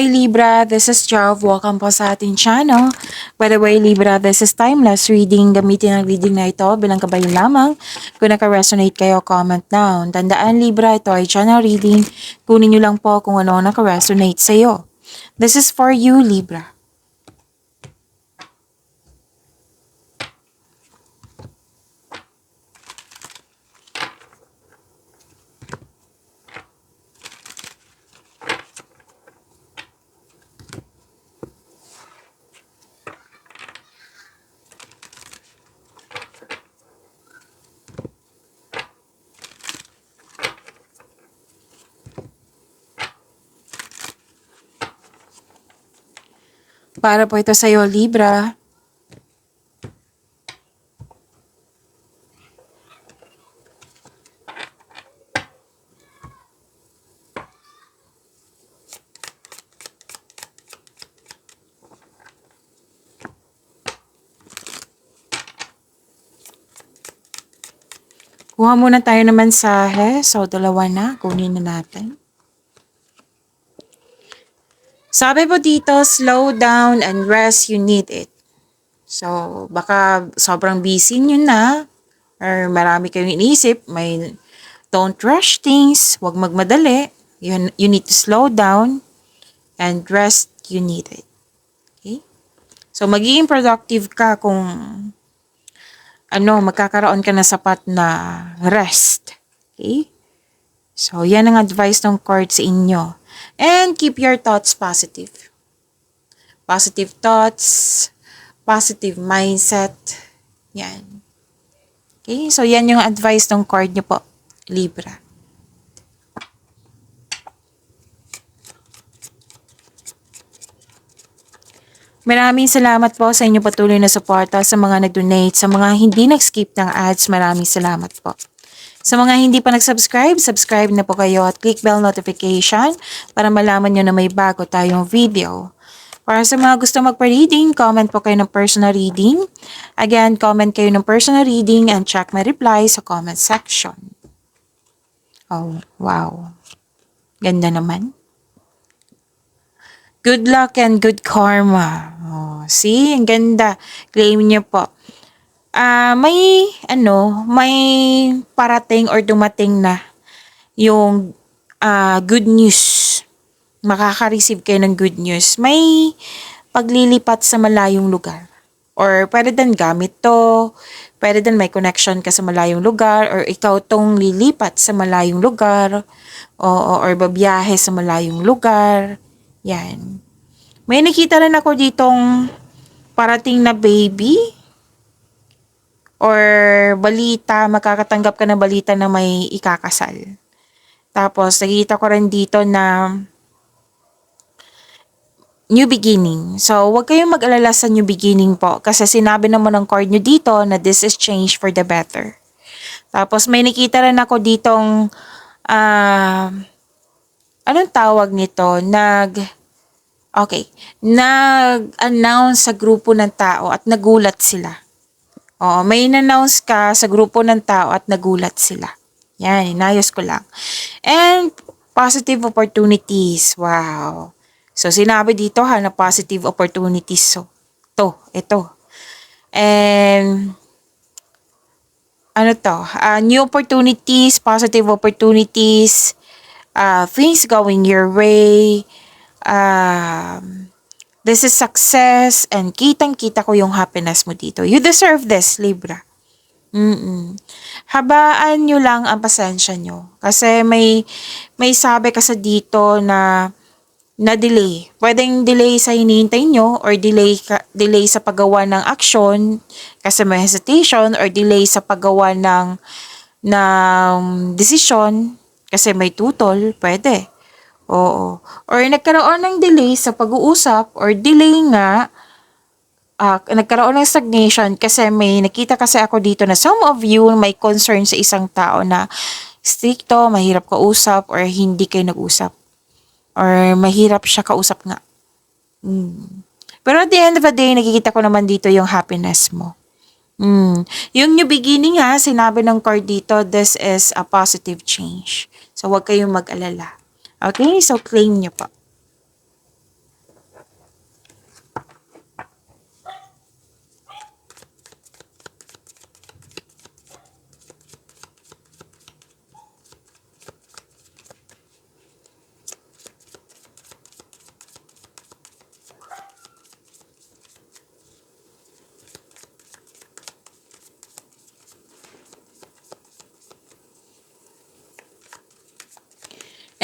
Hi Libra, this is Jav. Welcome po sa ating channel. By the way, Libra, this is timeless reading. Gamitin ang reading na ito bilang kabayan lamang. Kung naka-resonate kayo, comment down. Tandaan Libra, ito ay channel reading. Kunin nyo lang po kung ano naka-resonate sa iyo. This is for you, Libra. Para po ito sa iyo, Libra. Kuha muna tayo ng mensahe. So, dalawa na. Kunin na natin. Sabi po dito, slow down and rest, you need it. So, baka sobrang busy nyo na or marami kayong iniisip, don't rush things, huwag magmadali. You need to slow down and rest, you need it. Okay? So, magiging productive ka kung magkakaroon ka na sapat na rest. Okay? So, yan ang advice ng card sa inyo. And keep your thoughts positive. Positive thoughts, positive mindset. Yan. Okay, so yan yung advice ng card nyo po, Libra. Maraming salamat po sa inyong patuloy na suporta, sa mga nag-donate, sa mga hindi nag-skip ng ads, maraming salamat po. Sa mga hindi pa nag-subscribe, subscribe na po kayo at click bell notification para malaman nyo na may bago tayong video. Para sa mga gusto magpa-reading, comment po kayo ng personal reading. Again, comment kayo ng personal reading and check my reply sa comment section. Oh, wow. Ganda naman. Good luck and good karma. Oh, see? Ang ganda. Claim niyo po. May parating or dumating na yung good news. Makaka-receive kayo ng good news. May paglilipat sa malayong lugar. Or pwede din gamit to. Pwede din may connection ka sa malayong lugar. Or ikaw tong lilipat sa malayong lugar. Or babiyahe sa malayong lugar. Yan. May nakita rin ako ditong parating na baby. Or balita, makakatanggap ka ng balita na may ikakasal. Tapos, nakikita ko rin dito na new beginning. So, huwag kayong mag-alala sa new beginning po. Kasi sinabi naman ng card nyo dito na this is change for the better. Tapos, may nakita rin ako ditong, anong tawag nito? Nag-announce sa grupo ng tao at nagulat sila. May in-announce ka sa grupo ng tao at nagulat sila. Yan, inayos ko lang. And positive opportunities. Wow. So, sinabi dito na positive opportunities. So, ito. And, new opportunities, positive opportunities, things going your way, this is success, and kitang-kita ko yung happiness mo dito. You deserve this, Libra. Habaan nyo lang ang pasensya nyo. Kasi may sabi kasi dito na delay. Pwedeng delay sa hinihintay nyo or delay sa paggawa ng action kasi may hesitation or delay sa paggawa ng decision kasi may tutol. Pwede. Oo. Or nagkaroon ng delay sa pag-uusap or delay nga, nagkaroon ng stagnation kasi may nakita kasi ako dito na some of you may concern sa isang tao na stricto, mahirap kausap or hindi kayo nag-usap. Or mahirap siya kausap nga. Pero at the end of the day, nakikita ko naman dito yung happiness mo. Yung new beginning sinabi ng card dito, this is a positive change. So, huwag kayong mag-alala. Okay, so claim nyo po.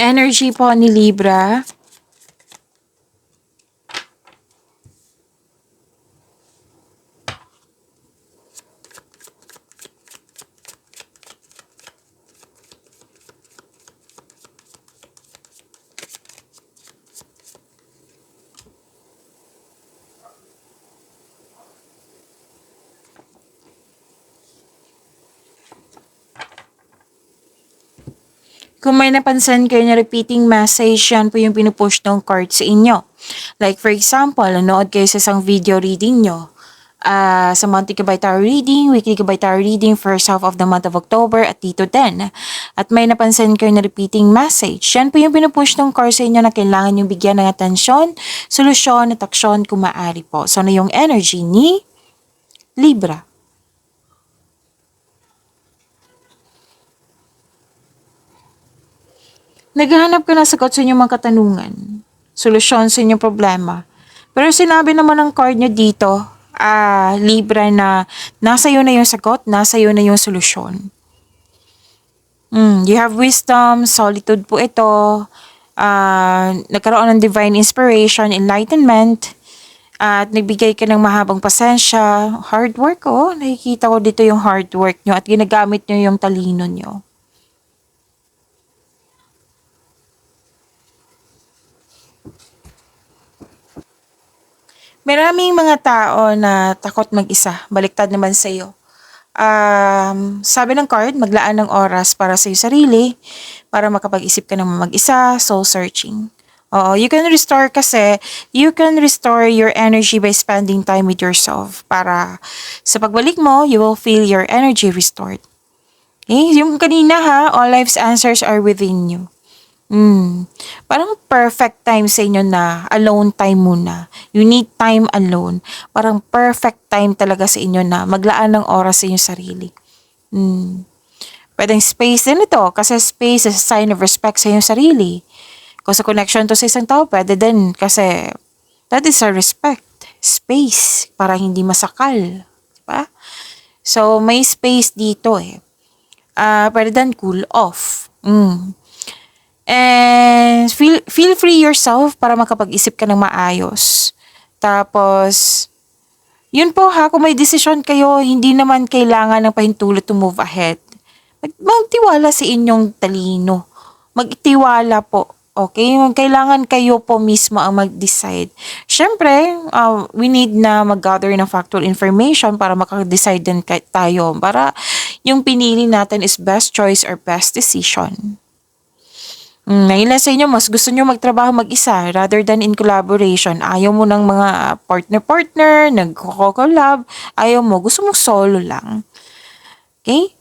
energy po ni Libra. Kung may napansin kayo na repeating message, yan po yung pinupush ng card sa inyo. Like for example, nanood kayo sa isang video reading nyo. Sa monthly Gabay Tarot reading, weekly Gabay Tarot reading, first half of the month of October at dito din. At may napansin kayo na repeating message. Yan po yung pinupush ng card sa inyo na kailangan yung bigyan ng atensyon, solusyon at aksyon kung maaari po. So na yung energy ni Libra. Naghahanap ka ng sagot sa inyong mga katanungan, solusyon sa inyong problema. Pero sinabi naman ng card nyo dito, Libra, na nasa iyo na yung sagot, nasa iyo na yung solusyon. You have wisdom, solitude po ito, nagkaroon ng divine inspiration, enlightenment, at nagbigay ka ng mahabang pasensya, hard work, nakikita ko dito yung hard work nyo at ginagamit nyo yung talino nyo. Maraming mga tao na takot mag-isa, baliktad naman sa iyo. Sabi ng card, maglaan ng oras para sa iyo sarili, para makapag-isip ka ng mag-isa, soul searching. Oo, you can restore your energy by spending time with yourself. Para sa pagbalik mo, you will feel your energy restored. Okay? Yung kanina all life's answers are within you. Parang perfect time sa inyo na alone time muna. You need time alone. Parang perfect time talaga sa inyo na maglaan ng oras sa inyong sarili. Pwedeng space din ito kasi space is a sign of respect sa inyong sarili. Kung sa connection to sa isang tao, pwede din kasi that is a respect. Space para hindi masakal. Diba? So, may space dito pwede din cool off. And feel free yourself para makapag-isip ka ng maayos. Tapos, yun po kung may desisyon kayo, hindi naman kailangan ng pahintulot to move ahead. Magtiwala sa inyong talino. Magtiwala po. Okay? Kailangan kayo po mismo ang mag-decide. Siyempre, we need na mag-gather ng factual information para makag-decide din tayo. Para yung pinili natin is best choice or best decision. Ilan sa inyo, mas gusto nyo magtrabaho mag-isa rather than in collaboration. Ayaw mo ng mga partner-partner, nag-collab. Ayaw mo, gusto mo solo lang. Okay?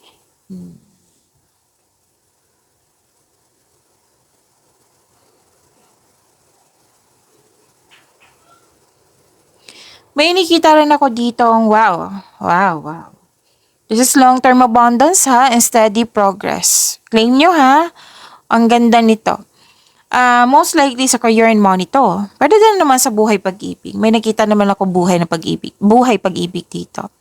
May nakita rin ako dito, wow. This is long-term abundance and steady progress. Claim nyo ang ganda nito. Most likely sa career and money to. Pwede din naman sa buhay pag-ibig. May nakita naman ako buhay pag-ibig dito.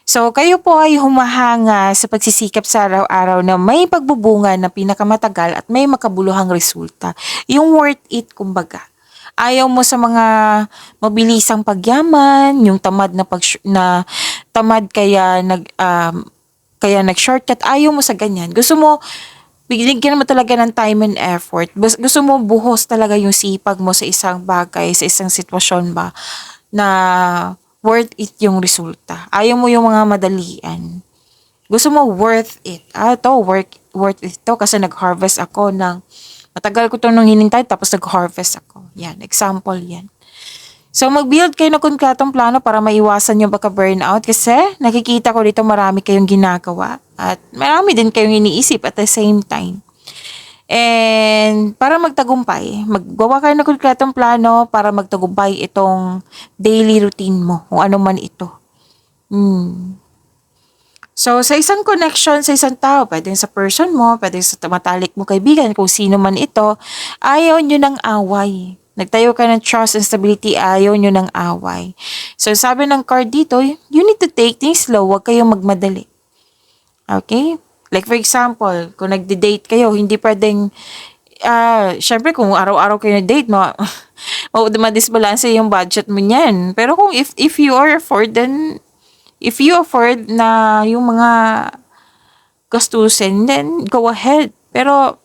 So, kayo po ay humahanga sa pagsisikap sa araw-araw na may pagbubunga na pinakamatagal at may makabuluhang resulta. Yung worth it, kumbaga. Ayaw mo sa mga mabilisang pagyaman, yung tamad kaya nag-shortcut. Ayaw mo sa ganyan. Gusto mo bigyan mo talaga ng time and effort. Gusto mo buhos talaga yung sipag mo sa isang bagay, sa isang sitwasyon ba, na worth it yung resulta. Ayaw mo yung mga madalian. Gusto mo worth it. Worth it to kasi nag-harvest ako matagal ko nung hinintay tapos nag-harvest ako. Yan, example yan. So, mag-build kayo ng konkretong plano para maiwasan yung baka-burnout kasi nakikita ko dito marami kayong ginagawa at marami din kayong iniisip at the same time. And para magtagumpay, maggawa kayo ng konkretong plano para magtagumpay itong daily routine mo, kung ano man ito. So, sa isang connection sa isang tao, pwede sa person mo, pwede sa matalik mo kaibigan, kung sino man ito, ayaw nyo ng away. Nagtayo ka ng trust and stability, ayaw nyo ng away. So, sabi ng card dito, you need to take things slow, huwag kayong magmadali. Okay? Like for example, kung nagde-date kayo, hindi pwedeng syempre kung araw-araw kayo na-date, madisbalanse yung budget mo niyan. Pero kung if you are afford, then if you afford na yung mga gastusin, then go ahead. Pero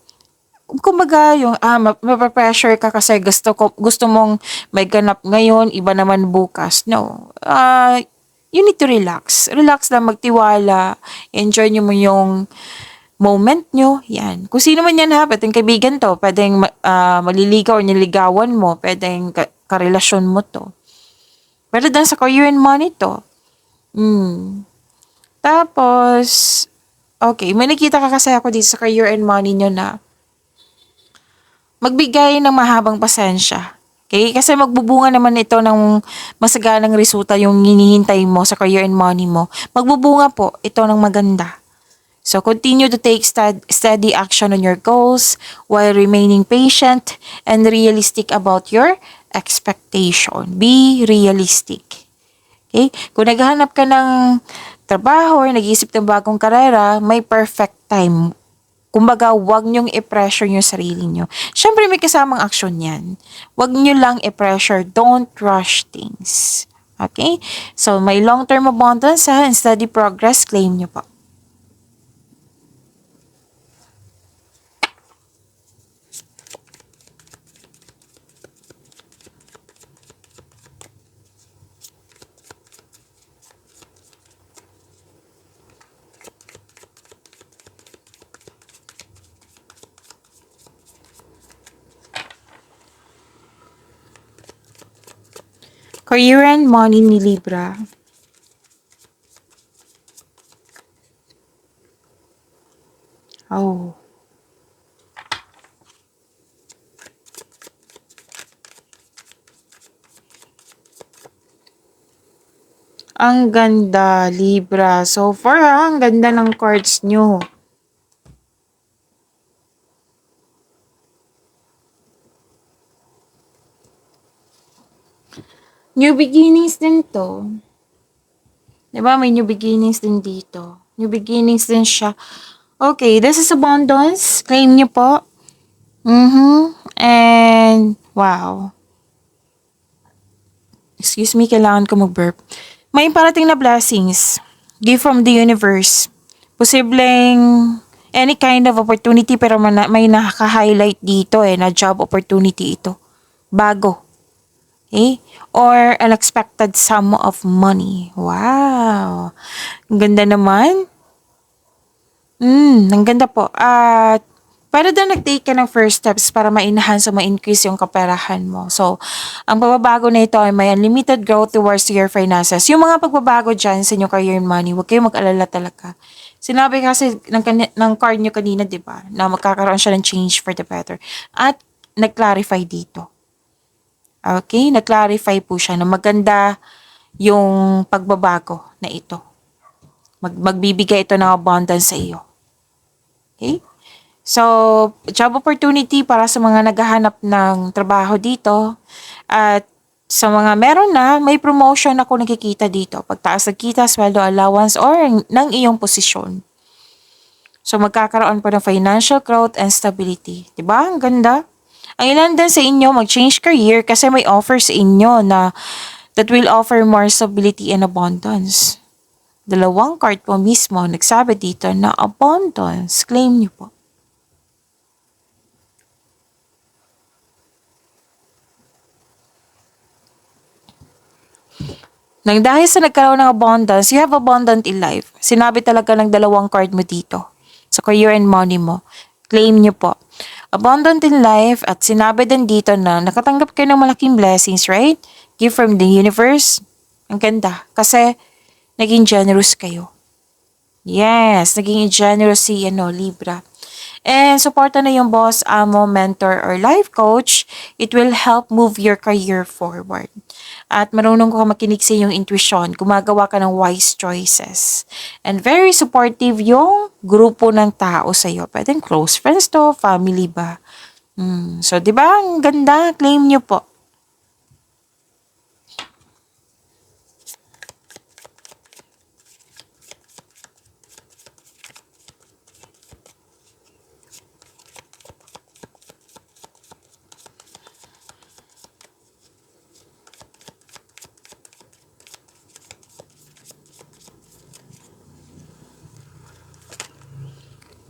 kumbaga yung mapapressure ka kasi gusto mong may ganap ngayon, iba naman bukas. No. You need to relax. Relax lang, magtiwala. Enjoy nyo mo yung moment nyo. Yan. Kung sino man yan ha, pwedeng kaibigan to, pwedeng maliligaw or niligawan mo, pwedeng karelasyon mo to. Pero dan sa career and money to. Tapos, okay, may nakita ka kasi ako dito sa career and money nyo na magbigay ng mahabang pasensya. Okay? Kasi magbubunga naman ito ng masaganang resulta yung hinihintay mo sa career and money mo. Magbubunga po ito ng maganda. So, continue to take steady action on your goals while remaining patient and realistic about your expectation. Be realistic. Okay? Kung naghahanap ka ng trabaho or nag-iisip ng bagong karera, may perfect time. Kumbaga, wag niyong i-pressure yung sarili niyo. Siyempre, may kasamang aksyon yan. Wag niyo lang i-pressure. Don't rush things. Okay? So, may long-term abundance and steady progress, claim niyo po. Career and money ni Libra. Oh. Ang ganda, Libra. So far, ang ganda ng cards nyo. New beginnings din to. Diba? May new beginnings din dito. New beginnings din siya. Okay, this is abundance. Claim nyo po. And, wow. Excuse me, kailangan ko mag-burp. May parating na blessings. Gift from the universe. Posibleng any kind of opportunity pero may nakaka-highlight dito na job opportunity ito. Bago. Okay? Or unexpected sum of money. Wow. Ang ganda naman. Ang ganda po. At para daw nag-take ka ng first steps para ma-enhance o ma-increase yung kaperahan mo. So, ang pagbabago na ito ay may unlimited growth towards your finances. Yung mga pagbabago dyan sa inyong career and money, huwag kayong mag-alala talaga. Sinabi kasi ng card nyo kanina, di ba, na magkakaroon siya ng change for the better. At nag-clarify dito. Okay? Nag-clarify po siya na maganda yung pagbabago na ito. Magbibigay ito ng abundance sa iyo. Okay? So, job opportunity para sa mga naghahanap ng trabaho dito. At sa mga meron na, may promotion ako nakikita dito. Pagtaas ng kita, sweldo allowance, or ng iyong posisyon. So, magkakaroon pa ng financial growth and stability. Diba? Ang ganda. Ang ilan din sa inyo mag-change career kasi may offer sa inyo na that will offer more stability and abundance. Dalawang card po mismo nagsabi dito na abundance. Claim niyo po. Nang dahil sa nagkaroon ng abundance, you have abundant in life. Sinabi talaga ng dalawang card mo dito. Sa career and money mo. Claim niyo po. Abundant in life at sinabi din dito na nakatanggap kayo ng malaking blessings, right? Gift from the universe. Ang ganda. Kasi naging generous kayo. Yes, naging generous si Libra. And supporta na yung boss, amo, mentor, or life coach. It will help move your career forward. At marunong ka makinig sa iyong intuition. Gumagawa ka ng wise choices. And very supportive yung grupo ng tao sa iyo. Pwedeng close friends to, family ba? So, di ba? Ang ganda. Claim nyo po.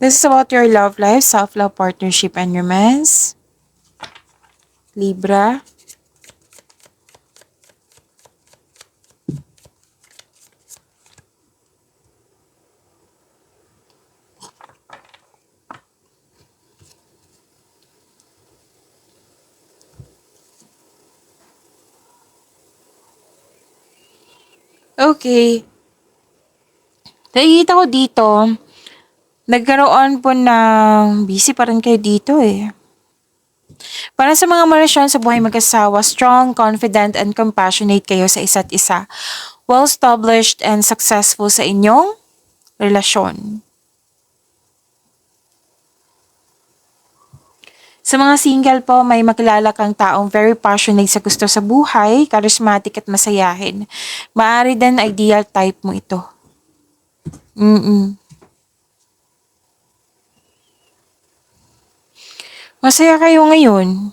This is about your love life, self-love, partnership, and romance. Libra. Okay. Nakikita ko dito, nagkaroon po ng busy pa rin kayo dito eh. Para sa mga relasyon sa buhay mag-asawa, strong, confident, and compassionate kayo sa isa't isa. Well-established and successful sa inyong relasyon. Sa mga single po, may makilala kang taong very passionate sa gusto sa buhay, charismatic at masayahin. Maaari din ideal type mo ito. Masaya kayo ngayon.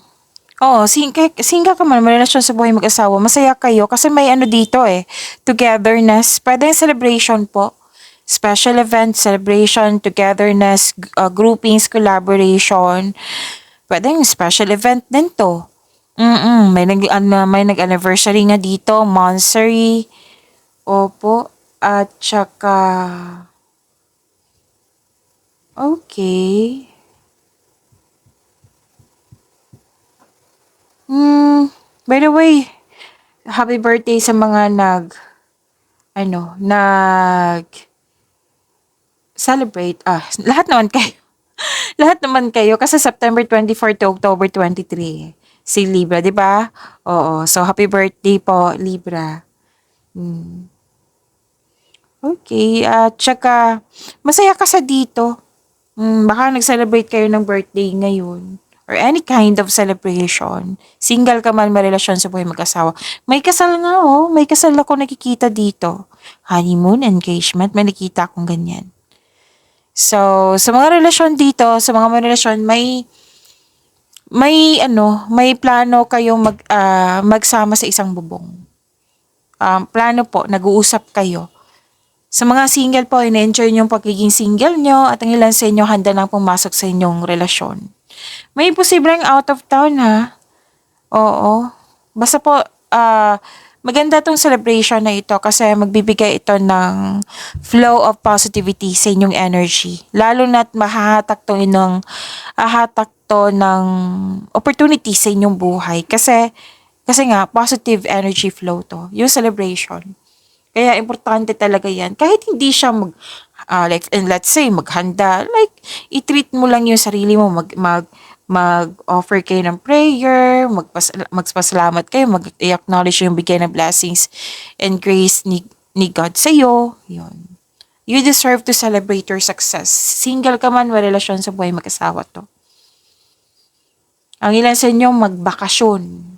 Oo, single ka man, may relasyon sa buhay mag-asawa, masaya kayo kasi may ano dito eh, togetherness. Pwede yung celebration po. Special event, celebration, togetherness, groupings, collaboration. Pwede yung special event din to. May nag-anniversary nga dito, monthsary. Opo. At saka, okay. By the way, happy birthday sa mga nag celebrate. Lahat naman kayo. Lahat naman kayo kasi September 24 to October 23. Si Libra, 'di ba? Oo. So happy birthday po, Libra. Okay, at saka masaya ka sa dito. Baka nag-celebrate kayo ng birthday ngayon or any kind of celebration. Single ka man, may relasyon sa buhay mag-asawa. May kasal nga oh, may kasal ako nakikita dito. Honeymoon, engagement, may nakita akong ganyan. So, sa mga relasyon dito, sa mga may relasyon, may plano kayong magsama sa isang bubong. Plano po, nag-uusap kayo. Sa mga single po, ina-enjoy nyo yung pagiging single nyo at ang ilan sa inyo handa nang pumasok sa inyong relasyon. May posibleng out of town ha. Oo. Basta po, maganda tong celebration na ito kasi magbibigay ito ng flow of positivity sa inyong energy. Lalo na't hahatak to ng opportunity sa inyong buhay. Kasi nga, positive energy flow to. Yung celebration. Kaya importante talaga yan. Kahit hindi siya and let's say, maghanda. Like, i-treat mo lang yung sarili mo. Mag-offer kayo ng prayer, magpasalamat kayo, mag-acknowledge yung bigay ng blessings and grace ni God sa'yo. Yun. You deserve to celebrate your success. Single ka man, may relasyon sa buhay mag-asawa to. Ang ilan sa inyo, magbakasyon.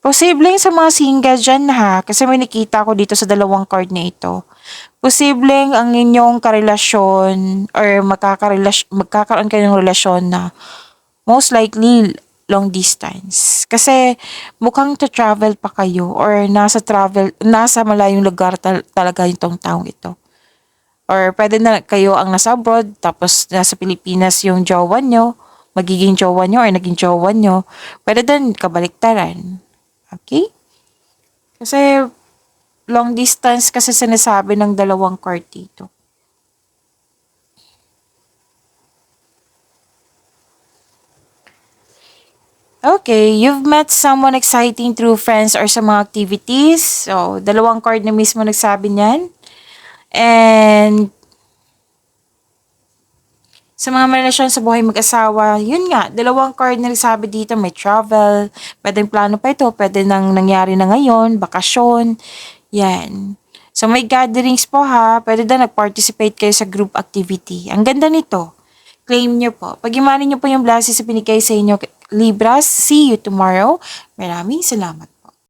Posibleng sa mga single dyan ha, kasi may nakita ko dito sa dalawang card na ito. Posibleng ang inyong karelasyon or magkakaroon kayo ng relasyon na most likely long distance. Kasi mukhang to-travel pa kayo or nasa malayong lugar talaga itong taong ito. Or pwede na kayo ang nasa abroad, tapos nasa Pilipinas yung jowa nyo, magiging jowa nyo or naging jowa nyo. Pwede din kabaliktaran. Okay? Kasi long distance kasi sinasabi ng dalawang card dito. Okay, you've met someone exciting through friends or sa mga activities. So, dalawang card na mismo nagsabi niyan. And sa mga may relasyon sa buhay mag-asawa, yun nga, dalawang card na nagsabi dito, may travel, pwedeng plano pa ito, pwede nang nangyari na ngayon, bakasyon, yan. So may gatherings po ha, pwede na nag-participate kayo sa group activity. Ang ganda nito, claim nyo po. Pag-imanin nyo po yung blessings sa binigay sa inyo, Libras, see you tomorrow. Maraming salamat.